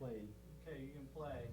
played. Okay, you can play.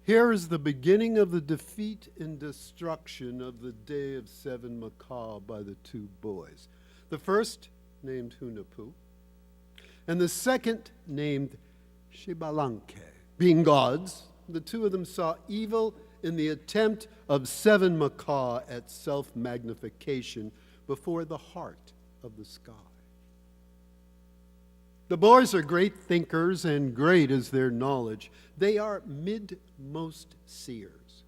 Here is the beginning of the defeat and destruction of the Day of Seven Macaw by the two boys. The first named Hunahpu, and the second named Shibalanke. Being gods, the two of them saw evil in the attempt of seven macaw at self-magnification before the heart of the sky. The boys are great thinkers, and great is their knowledge. They are midmost seers.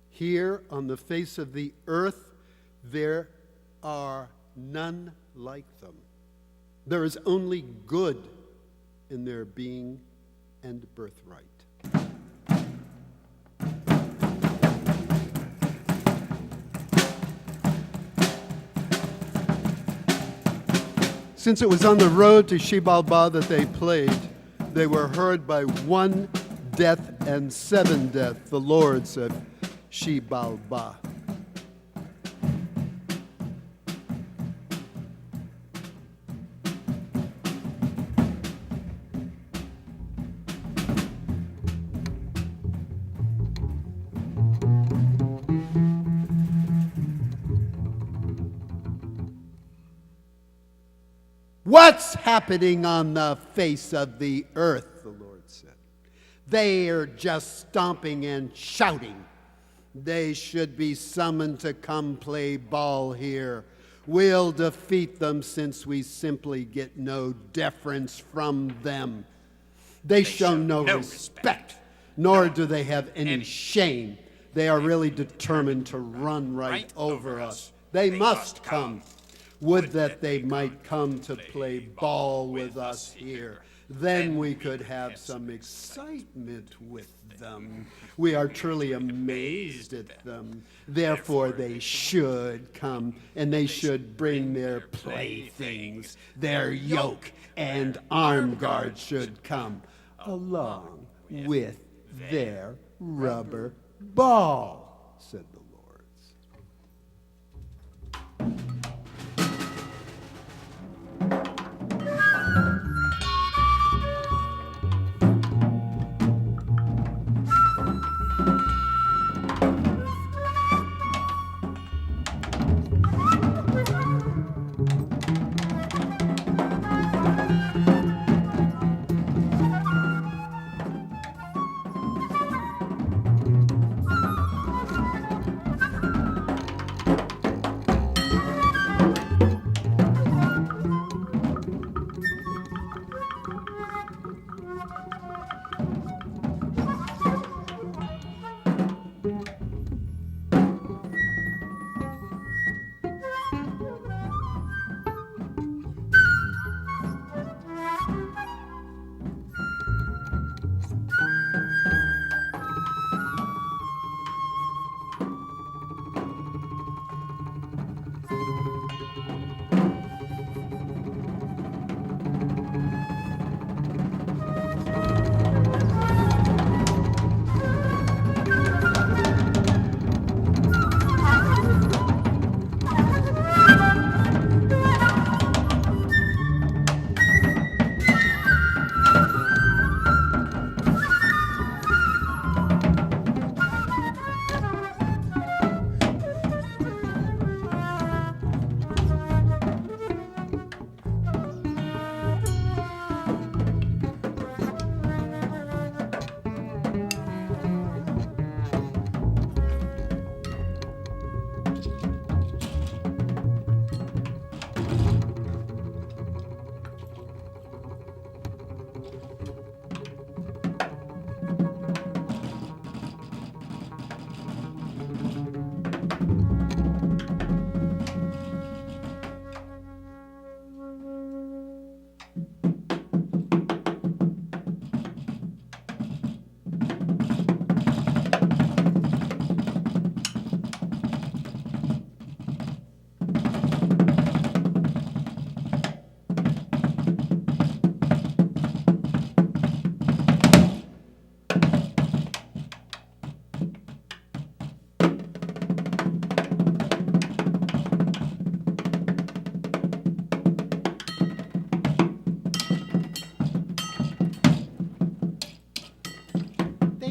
Here on the face of the earth, there are none like them. There is only good in their being and birthright. Since it was on the road to Xibalba that they played, they were heard by 1 death and 7 death, the lords of Xibalba. What's happening on the face of the earth, the Lord said. They are just stomping and shouting. They should be summoned to come play ball here. We'll defeat them since we simply get no deference from them. They show no respect, nor do they have any shame. They are really determined to run right over us. They must come. Would that they might come to play ball with us here. Then we could have some excitement with them. We are truly amazed at them. Therefore they should come, and they should bring their playthings. Their yoke and arm guards should come, along with their rubber ball, said the lords.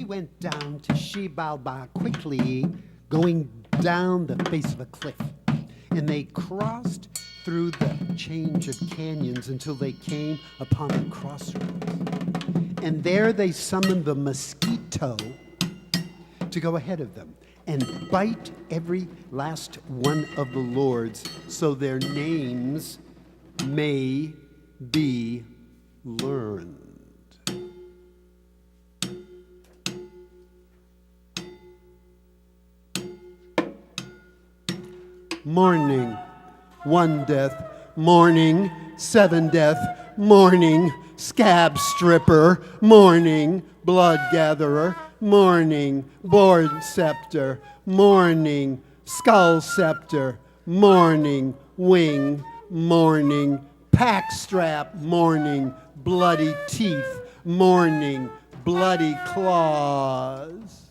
Went down to Xibalba quickly, going down the face of a cliff. And they crossed through the change of canyons until they came upon a crossroads. And there they summoned the mosquito to go ahead of them and bite every last one of the lords, so their names may be learned. Mourning, 1 death. Mourning, 7 death. Mourning, scab stripper. Mourning, blood gatherer. Mourning, board scepter. Mourning, skull scepter. Mourning, wing. Mourning, pack strap. Mourning, bloody teeth. Mourning, bloody claws.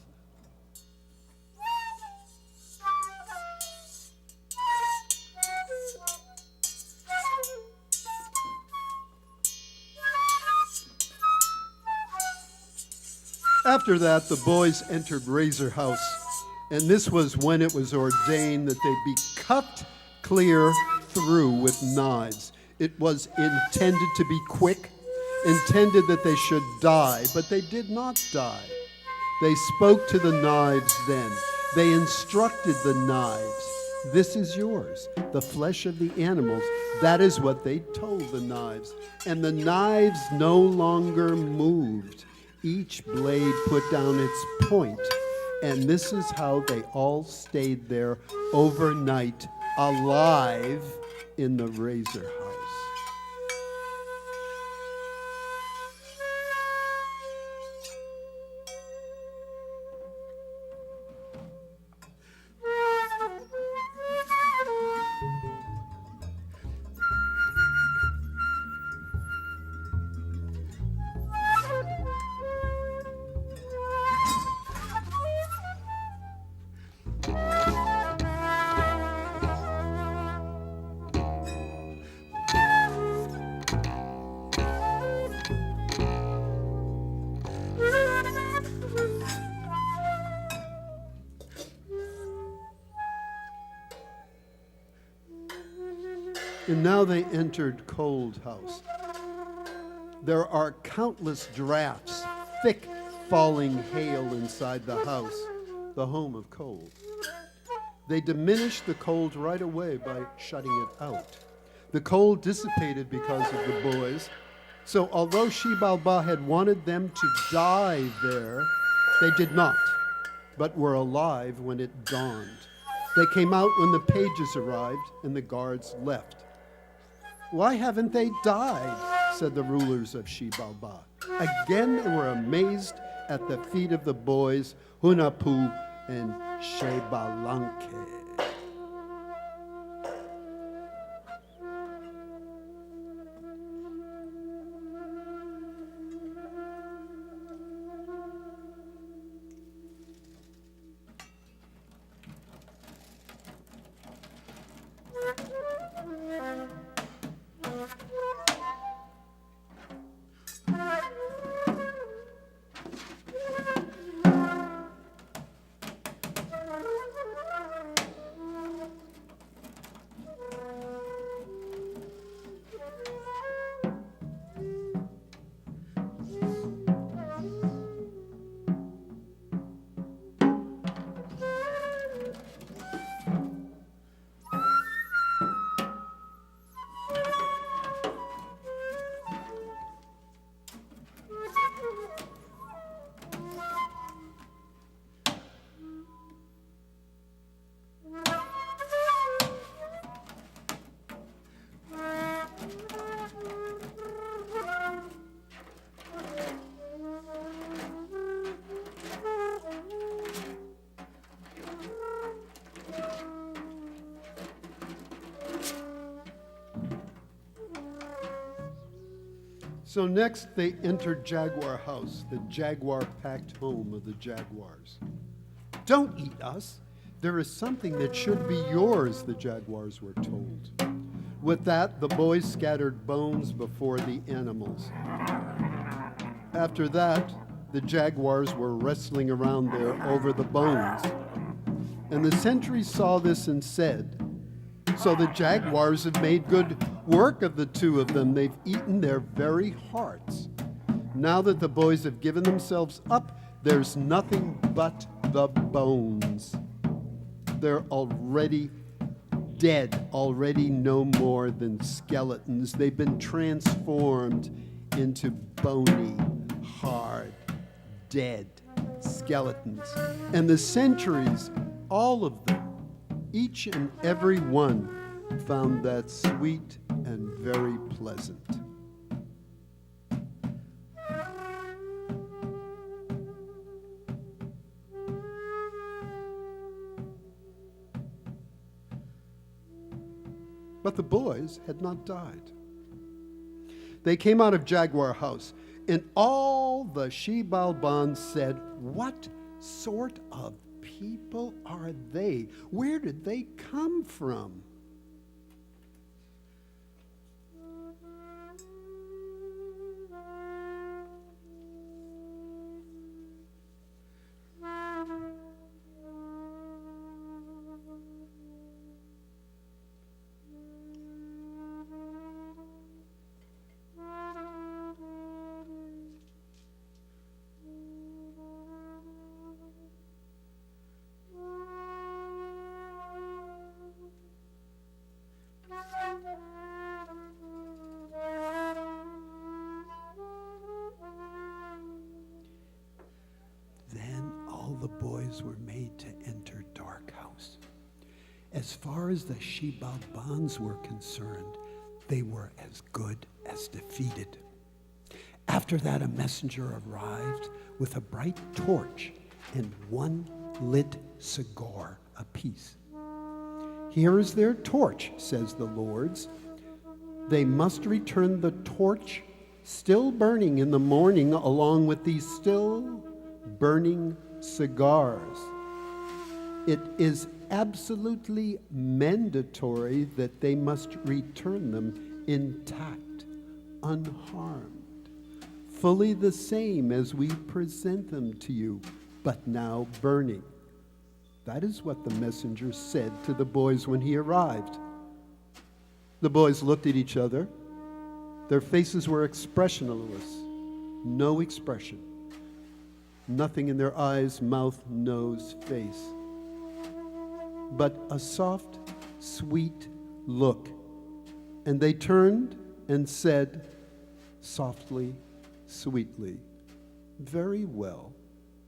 After that, the boys entered Razor House, and this was when it was ordained that they be cut clear through with knives. It was intended to be quick, intended that they should die, but they did not die. They spoke to the knives then. They instructed the knives. This is yours, the flesh of the animals. That is what they told the knives. And the knives no longer moved. Each blade put down its point, and this is how they all stayed there overnight, alive in the Razor House. And now they entered Cold House. There are countless drafts, thick falling hail inside the house, the home of cold. They diminished the cold right away by shutting it out. The cold dissipated because of the boys, so although Xibalba had wanted them to die there, they did not, but were alive when it dawned. They came out when the pages arrived and the guards left. "Why haven't they died?" said the rulers of Xibalba. Again they were amazed at the feet of the boys, Hunahpu and Shebalanke. So next they entered Jaguar House, the jaguar-packed home of the jaguars. "Don't eat us. There is something that should be yours," the jaguars were told. With that, the boys scattered bones before the animals. After that, the jaguars were wrestling around there over the bones. And the sentries saw this and said, "So the jaguars have made good work of the two of them. They've eaten their very hearts. Now that the boys have given themselves up, there's nothing but the bones. They're already dead, already no more than skeletons. They've been transformed into bony, hard, dead skeletons. And the centuries, all of them, each and every one, found that sweet and very pleasant. But the boys had not died. They came out of Jaguar House, and all the Shebalbans said, "What sort of people are they? Where did they come from?" Then all the boys were made to enter Dark House. As far as the Shebalbans were concerned, they were as good as defeated. After that, a messenger arrived with a bright torch and one lit cigar apiece. "Here is their torch," says the Lord's. "They must return the torch still burning in the morning, along with these still burning cigars. It is absolutely mandatory that they must return them intact, unharmed, fully the same as we present them to you, but now burning." That is what the messenger said to the boys when he arrived. The boys looked at each other. Their faces were expressionless, no expression. Nothing in their eyes, mouth, nose, face, but a soft, sweet look. And they turned and said softly, sweetly, "Very well,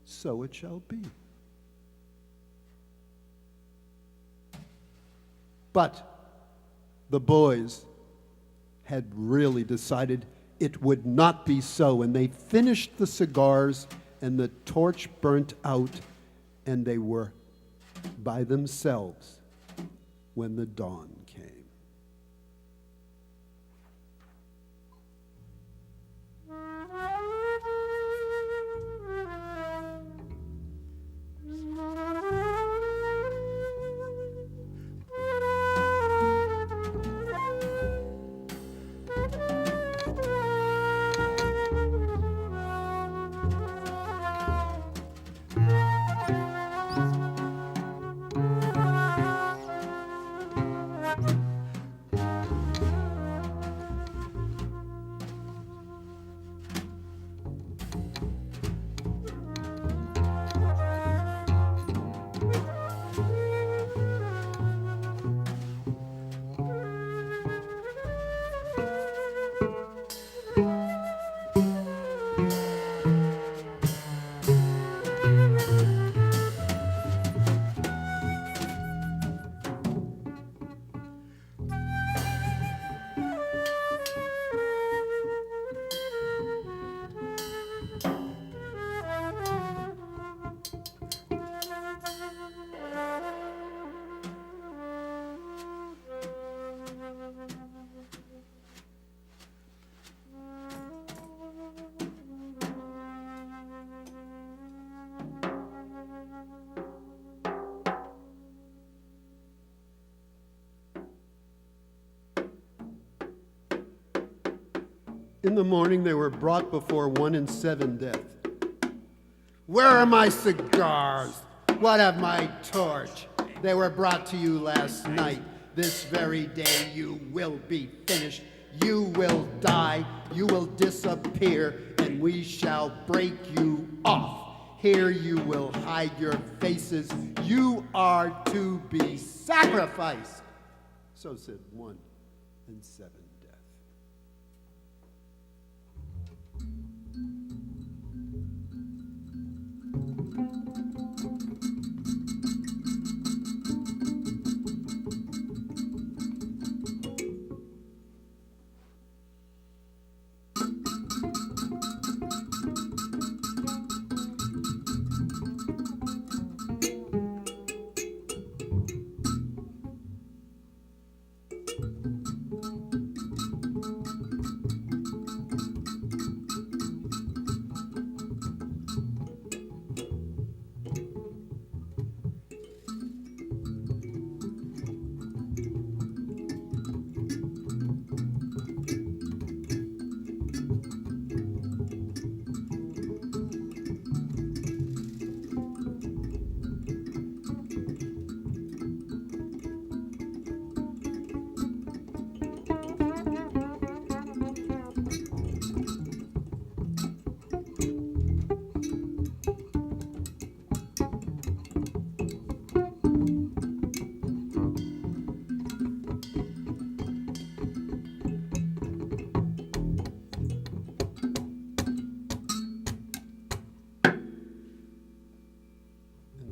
so it shall be." But the boys had really decided it would not be so, and they finished the cigars, and the torch burnt out, and they were by themselves when the dawn came. In the morning, they were brought before 1 in 7 Death. "Where are my cigars? What of my torch? They were brought to you last night. This very day you will be finished. You will die. You will disappear, and we shall break you off. Here you will hide your faces. You are to be sacrificed." So said 1 and 7 death.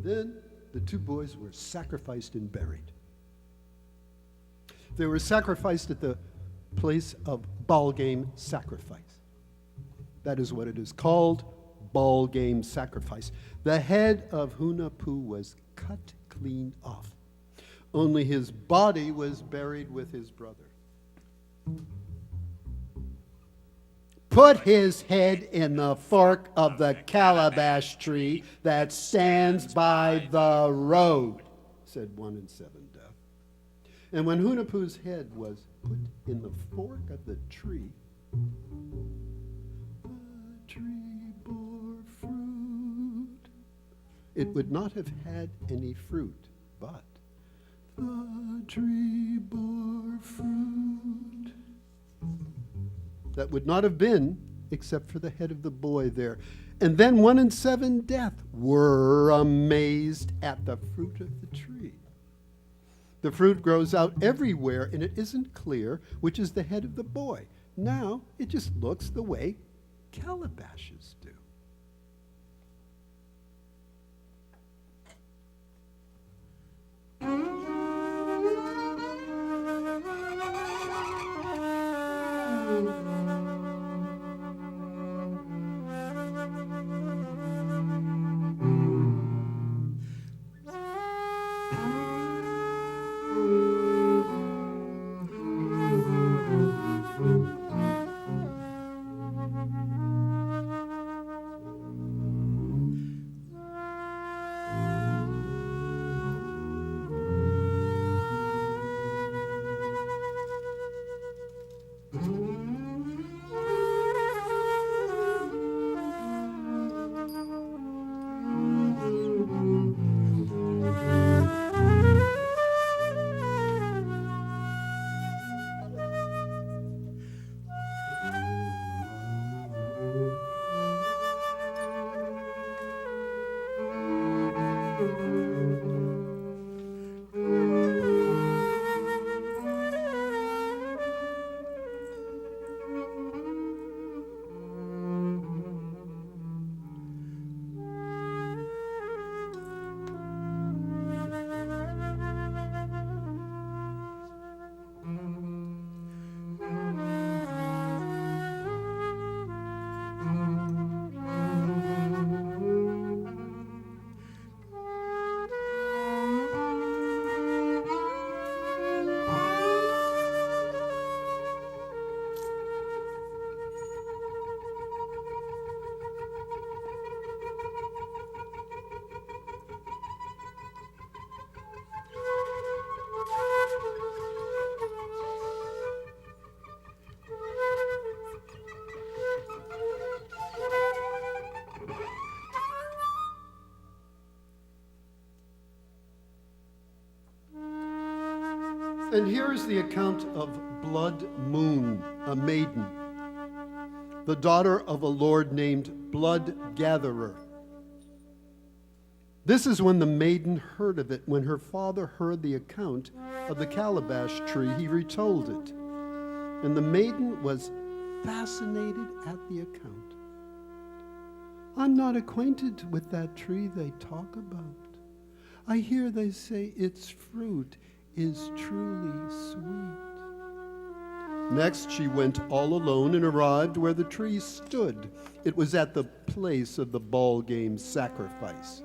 Then the 2 boys were sacrificed and buried. They were sacrificed at the place of ball game sacrifice. That is what it is called, ball game sacrifice. The head of Hunahpu was cut clean off. Only his body was buried with his brother. Put his head in the fork of the calabash tree that stands by the road, said 1 and 7 death. And when Hunahpu's head was put in the fork of the tree bore fruit. It would not have had any fruit, but the tree bore fruit. That would not have been except for the head of the boy there. And then 1 and 7 death were amazed at the fruit of the tree. The fruit grows out everywhere, and it isn't clear which is the head of the boy. Now it just looks the way calabashes do. And here is the account of Blood Moon, a maiden, the daughter of a lord named Blood Gatherer. This is when the maiden heard of it. When her father heard the account, of the calabash tree, he retold it, and the maiden was fascinated at the account. I'm not acquainted with that tree they talk about. I hear they say its fruit is truly sweet. Next, she went all alone and arrived where the tree stood. It was at the place of the ball game sacrifice.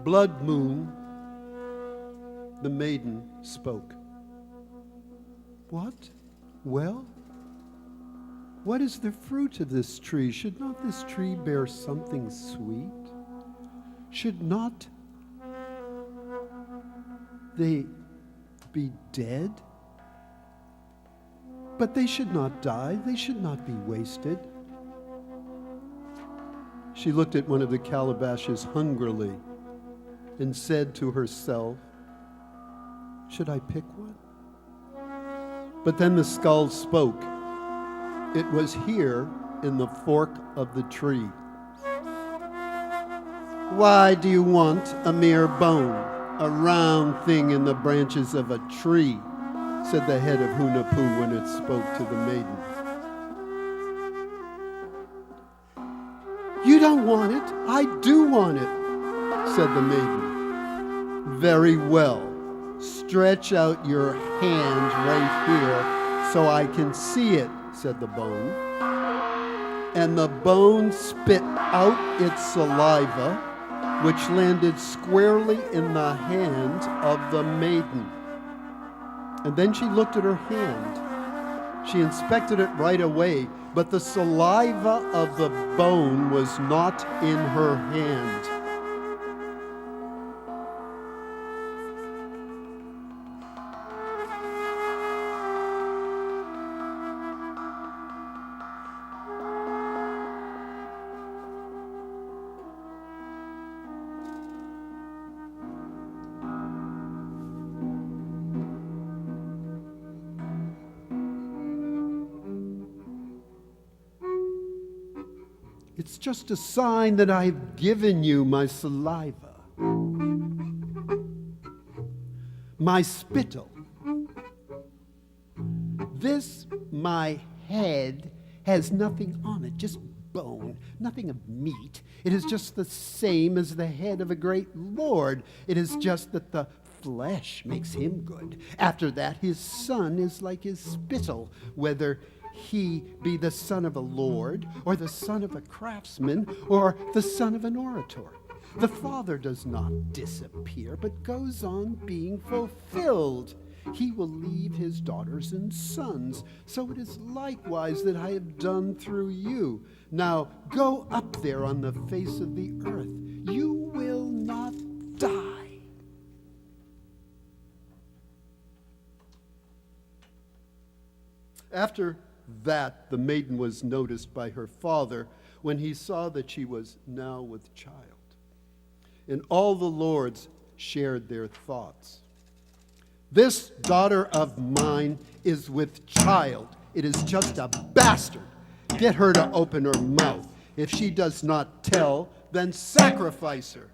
Blood Moon, the maiden, spoke. What? Well, what is the fruit of this tree? Should not this tree bear something sweet? Should not they be dead? But they should not die. They should not be wasted. She looked at one of the calabashes hungrily and said to herself, should I pick one? But then the skull spoke. It was here in the fork of the tree. Why do you want a mere bone, a round thing in the branches of a tree? Said the head of Hunahpu when it spoke to the maiden. You don't want it, I do want it, said the maiden. Very well. Stretch out your hand right here so I can see it, said the bone. And the bone spit out its saliva, which landed squarely in the hand of the maiden. And then she looked at her hand. She inspected it right away, but the saliva of the bone was not in her hand. It's just a sign that I've given you my saliva, my spittle. This, my head, has nothing on it, just bone, nothing of meat. It is just the same as the head of a great lord. It is just that the flesh makes him good. After that, his son is like his spittle, whether he be the son of a lord, or the son of a craftsman, or the son of an orator. The father does not disappear, but goes on being fulfilled. He will leave his daughters and sons. So it is likewise that I have done through you. Now go up there on the face of the earth. You will not die. After that the maiden was noticed by her father when he saw that she was now with child. And all the lords shared their thoughts. This daughter of mine is with child. It is just a bastard. Get her to open her mouth. If she does not tell, then sacrifice her.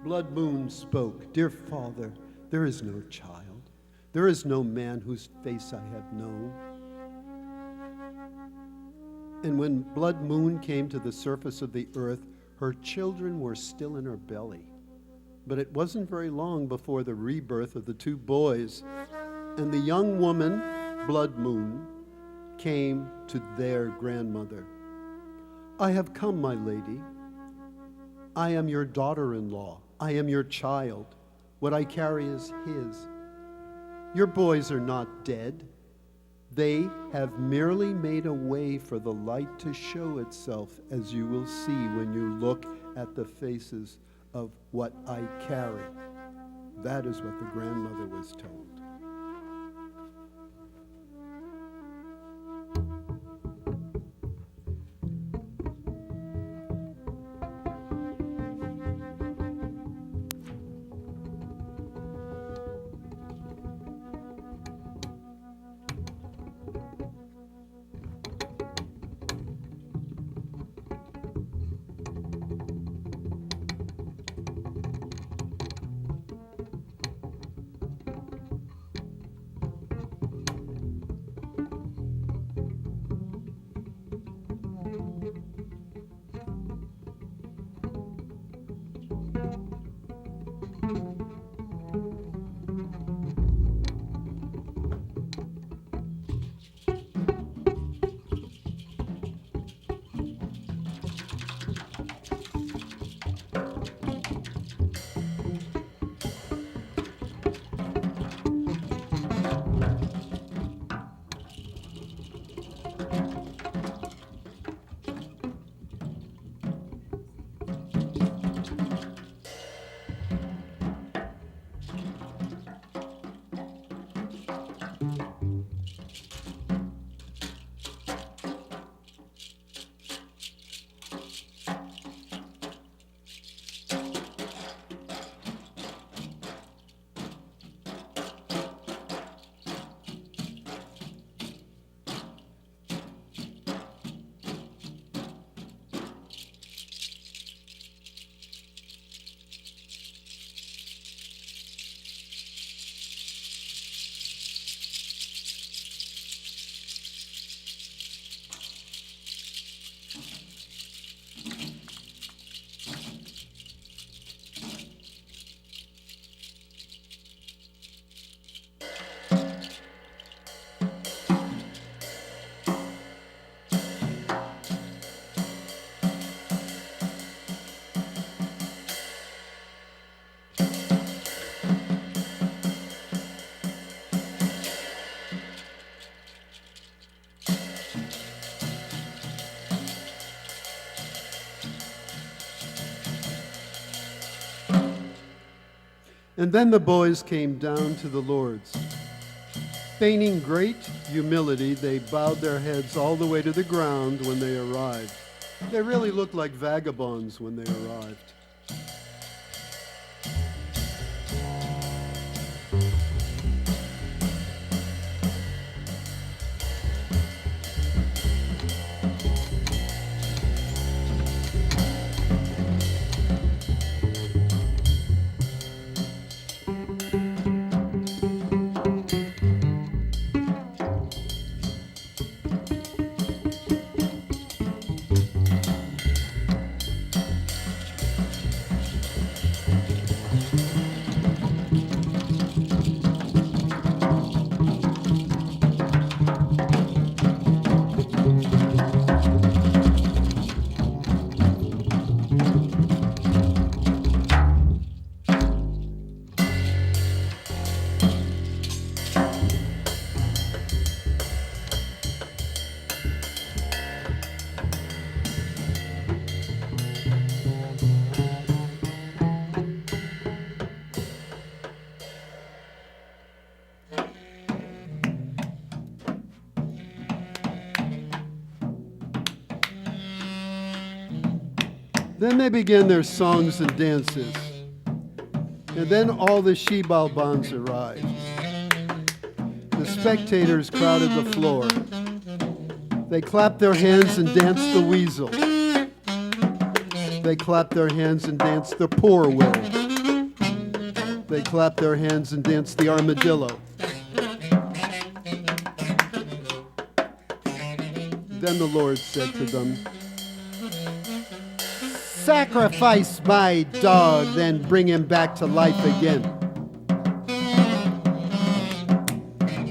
Blood Moon spoke, "Dear father, there is no child. There is no man whose face I have known." And when Blood Moon came to the surface of the earth, her children were still in her belly. But it wasn't very long before the rebirth of the two boys, and the young woman, Blood Moon, came to their grandmother. "I have come, my lady. I am your daughter-in-law. I am your child. What I carry is his. Your boys are not dead. They have merely made a way for the light to show itself, as you will see when you look at the faces of what I carry." That is what the grandmother was told. And then the boys came down to the lords. Feigning great humility, they bowed their heads all the way to the ground when they arrived. They really looked like vagabonds when they arrived. Then they began their songs and dances. And then all the Shebalbans arrived. The spectators crowded the floor. They clapped their hands and danced the weasel. They clapped their hands and danced the poor will. They clapped their hands and danced the armadillo. Then the Lord said to them, "Sacrifice my dog, then bring him back to life again."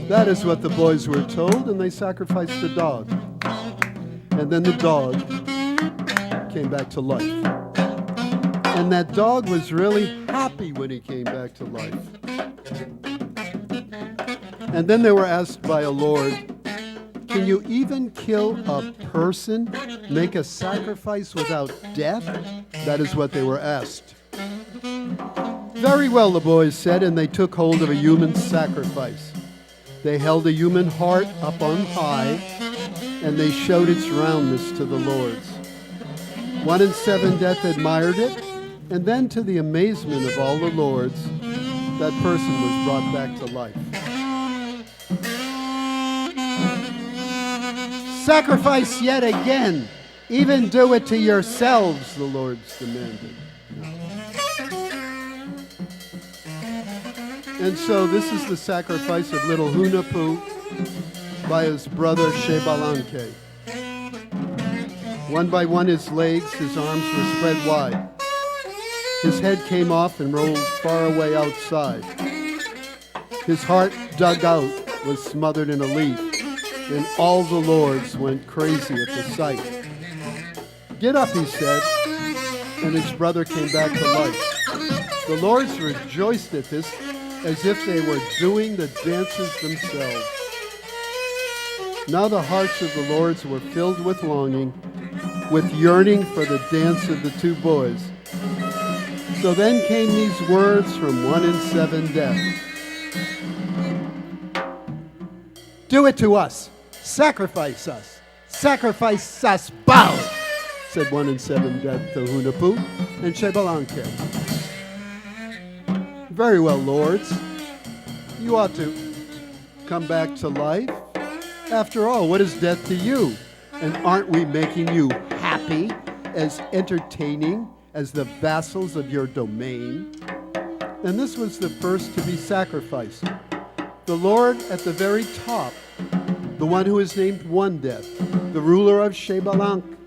That is what the boys were told, and they sacrificed the dog. And then the dog came back to life. And that dog was really happy when he came back to life. And then they were asked by a lord, "Can you even kill a person, make a sacrifice without death?" That is what they were asked. "Very well," the boys said, and they took hold of a human sacrifice. They held a human heart up on high, and they showed its roundness to the lords. 1 in 7 Death admired it, and then to the amazement of all the lords, that person was brought back to life. "Sacrifice yet again. Even do it to yourselves," the lords demanded. And so this is the sacrifice of little Hunahpu by his brother Shebalanke. One by one his legs, his arms were spread wide. His head came off and rolled far away outside. His heart, dug out, was smothered in a leaf, and all the lords went crazy at the sight. "Get up," he said, and his brother came back to life. The lords rejoiced at this as if they were doing the dances themselves. Now the hearts of the lords were filled with longing, with yearning for the dance of the two boys. So then came these words from 1 in 7 Death. "Do it to us. Sacrifice us. Sacrifice us both," said 1 in 7 Death to Hunahpu and Shebalanke. "Very well, lords. You ought to come back to life. After all, what is death to you? And aren't we making you happy, as entertaining as the vassals of your domain?" And this was the first to be sacrificed. The Lord at the very top, the one who is named One Death, the ruler of Shebalanke.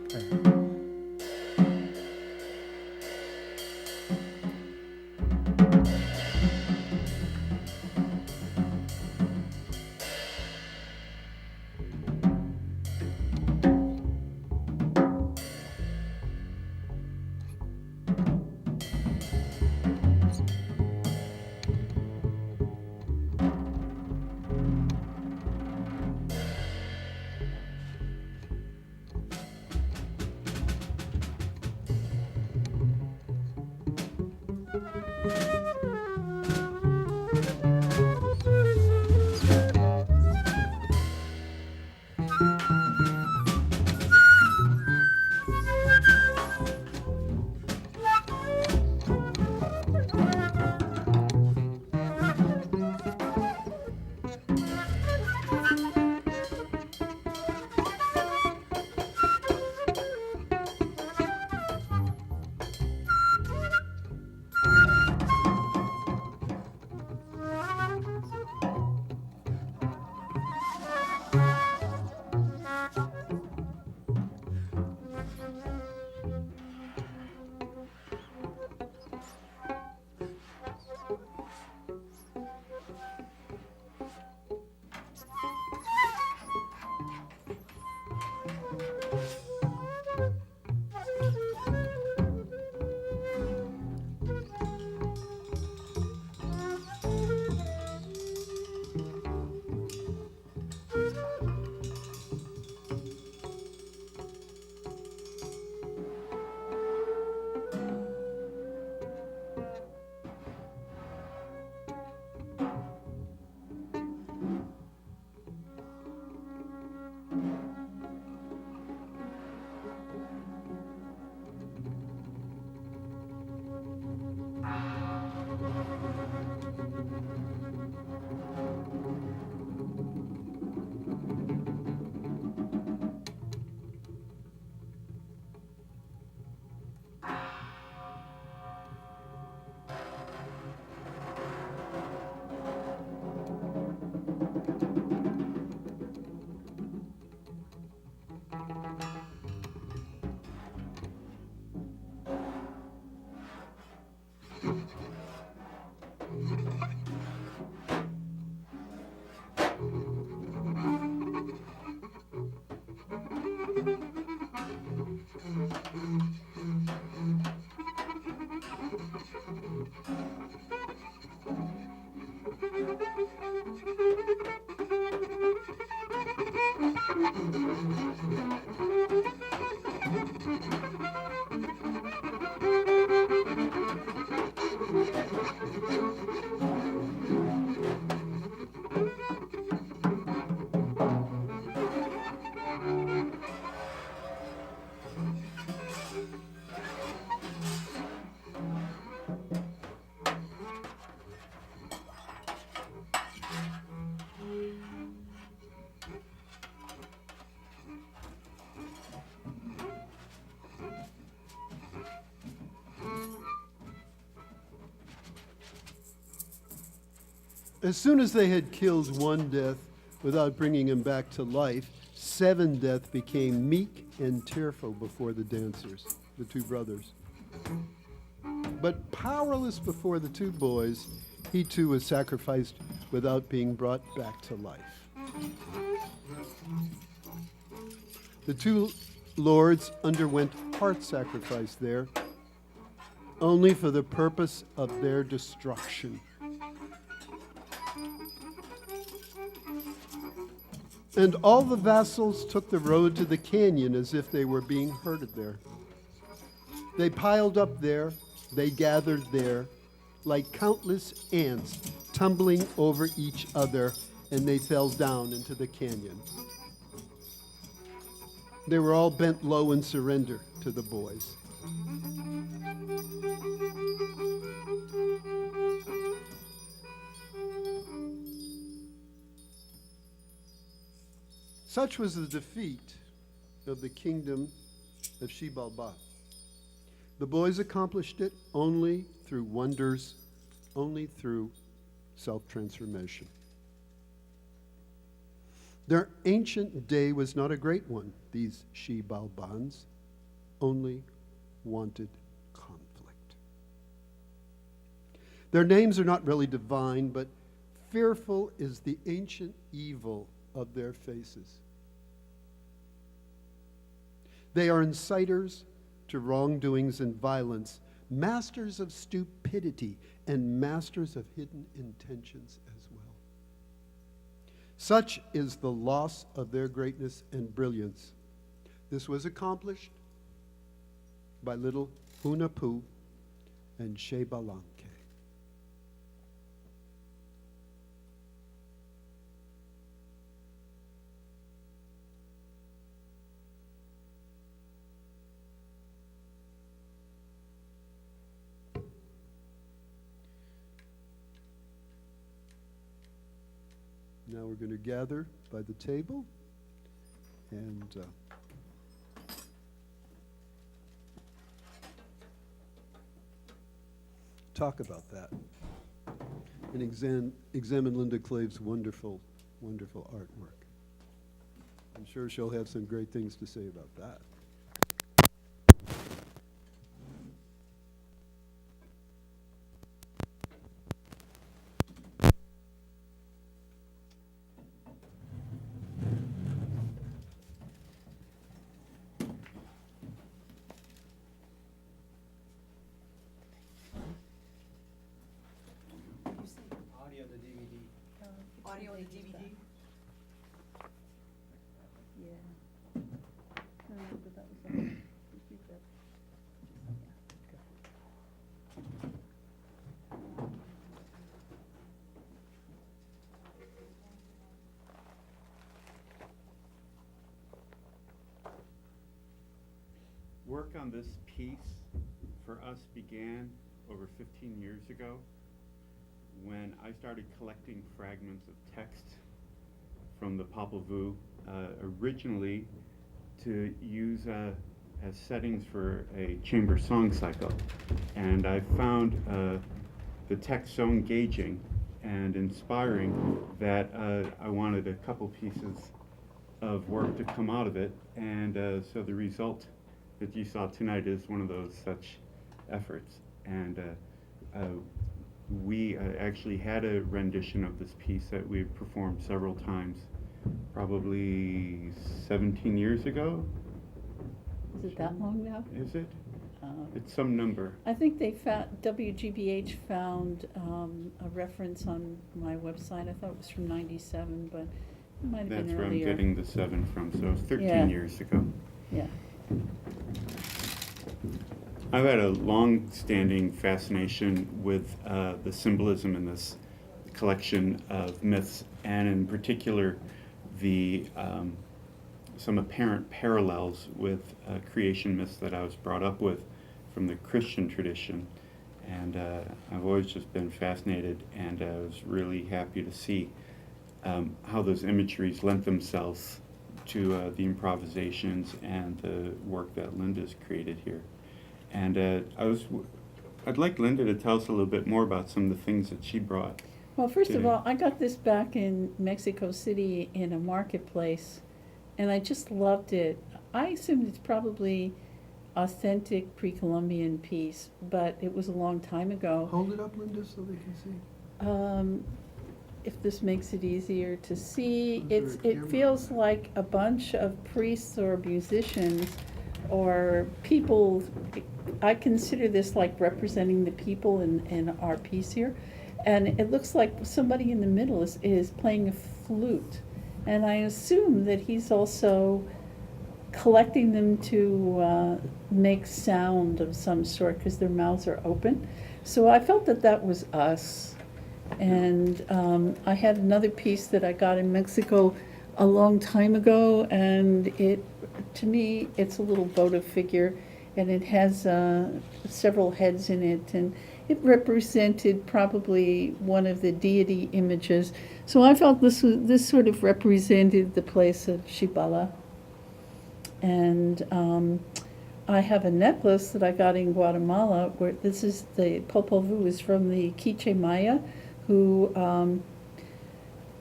As soon as they had killed one death without bringing him back to life, 7 death became meek and tearful before the dancers, the 2 brothers. But powerless before the 2 boys, he too was sacrificed without being brought back to life. The 2 lords underwent heart sacrifice there, only for the purpose of their destruction. And all the vassals took the road to the canyon as if they were being herded there. They piled up there, they gathered there, like countless ants tumbling over each other, and they fell down into the canyon. They were all bent low in surrender to the boys. Such was the defeat of the kingdom of Shibalba. The boys accomplished it only through wonders, only through self-transformation. Their ancient day was not a great one, these Shibalbans, only wanted conflict. Their names are not really divine, but fearful is the ancient evil of their faces. They are inciters to wrongdoings and violence, masters of stupidity, and masters of hidden intentions as well. Such is the loss of their greatness and brilliance. This was accomplished by little Hunahpu and Shebalanke. Now we're going to gather by the table and talk about that and examine Linda Clave's wonderful, wonderful artwork. I'm sure she'll have some great things to say about that. Audio on the DVD? Yeah. No, but that was all. Repeat that. Work on this piece for us began over 15 years ago when I started collecting fragments of text from the Popol Vuh, originally to use as settings for a chamber song cycle. And I found the text so engaging and inspiring that I wanted a couple pieces of work to come out of it. And so the result that you saw tonight is one of those such efforts. And we actually had a rendition of this piece that we've performed several times, probably 17 years ago. Is it that long now? Is it? It's some number. I think they found, WGBH found a reference on my website. I thought it was from '97, but it might have That's been where earlier. I'm getting the 7 from, so it's 13 Yeah. years ago. Yeah. I've had a long-standing fascination with the symbolism in this collection of myths, and in particular, the some apparent parallels with creation myths that I was brought up with from the Christian tradition. And I've always just been fascinated, and I was really happy to see how those imageries lent themselves to the improvisations and the work that Linda's created here. And I'd like Linda to tell us a little bit more about some of the things that she brought Well, first of today. all, I got this back in Mexico City in a marketplace, and I just loved it. I assumed it's probably authentic pre-Columbian piece, but it was a long time ago. Hold it up, Linda, so they can see. If this makes it easier to see, Is there a it camera feels on that? like a bunch of priests or musicians or people. I consider this like representing the people in our piece here. And it looks like somebody in the middle is playing a flute. And I assume that he's also collecting them to make sound of some sort because their mouths are open. So I felt that that was us. And I had another piece that I got in Mexico a long time ago, and to me, it's a little votive figure, and it has several heads in it, and it represented probably one of the deity images. So I felt this sort of represented the place of Shibala. And I have a necklace that I got in Guatemala, where this is the Popol Vuh is from the Quiche Maya, who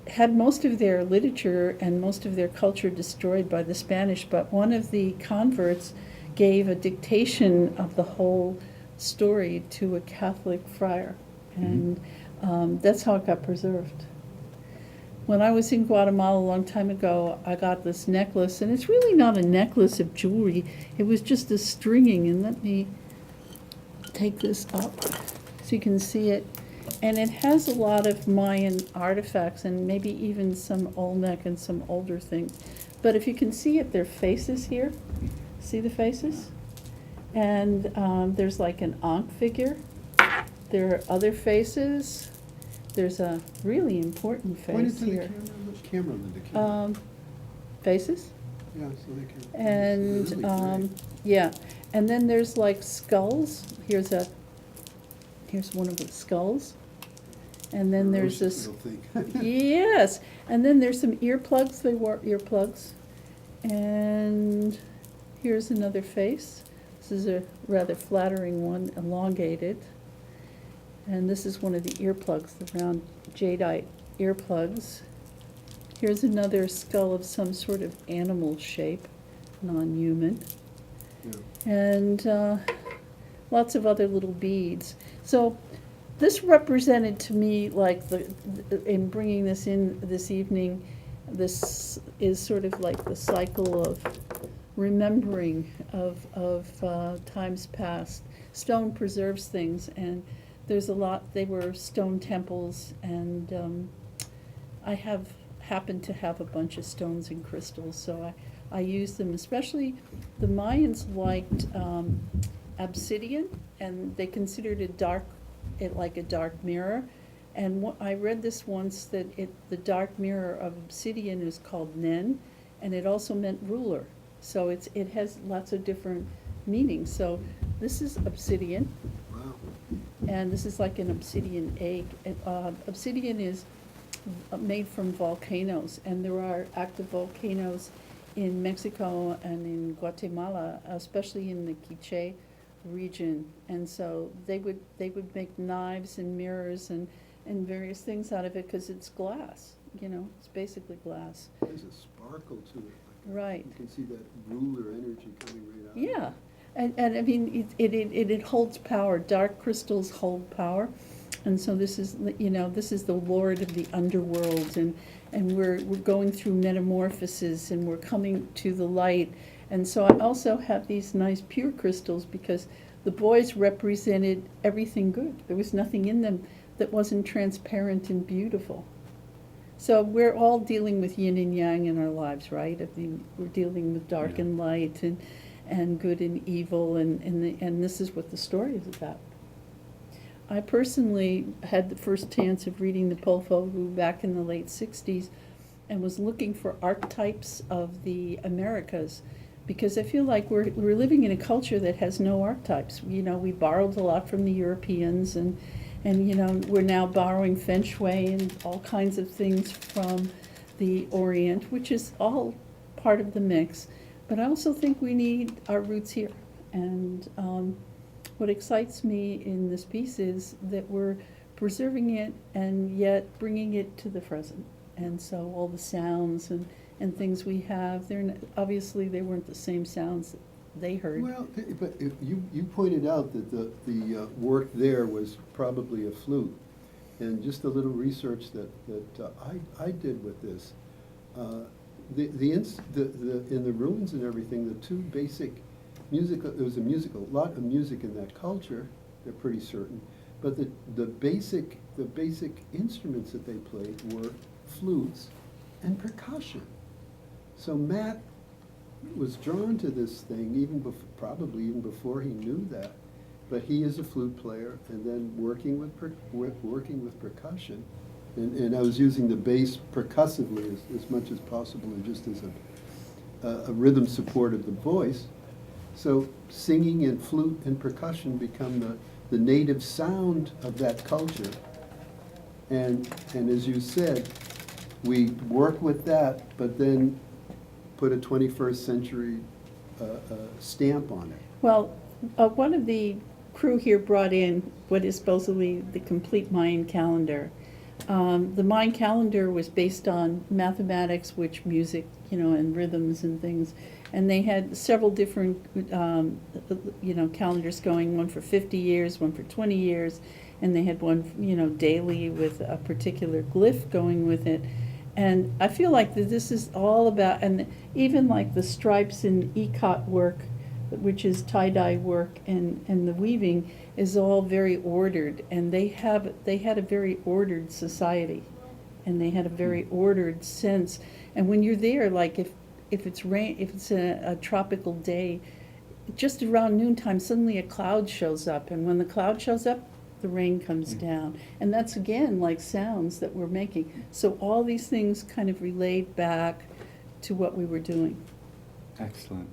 had most of their literature and most of their culture destroyed by the Spanish, but one of the converts gave a dictation of the whole story to a Catholic friar, and that's how it got preserved. When I was in Guatemala a long time ago, I got this necklace, and it's really not a necklace of jewelry, it was just a stringing, and let me take this up so you can see it. And it has a lot of Mayan artifacts and maybe even some Olmec and some older things. But if you can see it, there are faces here. See the faces? And there's like an Ankh figure. There are other faces. There's a really important Point it face to the here. camera, Linda, camera. Faces? Yeah, so they can. And It's really great. yeah, and then there's like skulls. Here's one of the skulls. And then there's Ferocious this, little thing. yes, and then there's some earplugs. They wore earplugs. And here's another face. This is a rather flattering one, elongated. And this is one of the earplugs, the round jadeite earplugs. Here's another skull of some sort of animal shape, non-human. Yeah. And lots of other little beads. So this represented to me, like in bringing this in this evening, this is sort of like the cycle of remembering of times past. Stone preserves things, and there's a lot. They were stone temples, and I happened to have a bunch of stones and crystals, so I used them. Especially the Mayans liked obsidian, and they considered it like a dark mirror. And I read this once that the dark mirror of obsidian is called Nen, and it also meant ruler. So it has lots of different meanings. So this is obsidian, Wow. and this is like an obsidian egg. Obsidian is made from volcanoes, and there are active volcanoes in Mexico and in Guatemala, especially in the Quiche region. And so they would make knives and mirrors and various things out of it because it's glass. It's basically glass. There's a sparkle to it. Right. You can see that ruler energy coming right out. Yeah, and I mean, it holds power. Dark crystals hold power, and so this is the lord of the underworld, and we're going through metamorphosis, and we're coming to the light. And so I also have these nice pure crystals because the boys represented everything good. There was nothing in them that wasn't transparent and beautiful. So we're all dealing with yin and yang in our lives, right? I mean, we're dealing with dark and light and good and evil, and this is what the story is about. I personally had the first chance of reading the Popol Vuh back in the late 60s and was looking for archetypes of the Americas, because I feel like we're living in a culture that has no archetypes. We borrowed a lot from the Europeans, and we're now borrowing feng shui and all kinds of things from the Orient, which is all part of the mix. But I also think we need our roots here. And what excites me in this piece is that we're preserving it and yet bringing it to the present. And so all the sounds and things we have, obviously they weren't the same sounds that they heard. Well, but you pointed out that the work there was probably a flute. And just a little research that I did with this, in the ruins and everything, the two basic musical, there was a lot of music in that culture, they're pretty certain, but the basic instruments that they played were flutes and percussion. So Matt was drawn to this thing probably even before he knew that. But he is a flute player, and then working with percussion, and I was using the bass percussively as much as possible, and just as a rhythm support of the voice. So singing and flute and percussion become the native sound of that culture. And as you said, we work with that, but then put a 21st century stamp on it. Well, one of the crew here brought in what is supposedly the complete Mayan calendar. The Mayan calendar was based on mathematics, which music, and rhythms and things. And they had several different, calendars going, one for 50 years, one for 20 years. And they had one, daily with a particular glyph going with it. And I feel like that this is all about, and even like the stripes and ikat work, which is tie-dye work, and the weaving is all very ordered, and they had a very ordered society, and they had a very ordered sense. And when you're there, like if it's a tropical day, just around noontime, suddenly a cloud shows up, and when the cloud shows up, the rain comes down. And that's again like sounds that we're making. So all these things kind of relayed back to what we were doing. Excellent.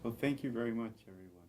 Well, thank you very much, everyone.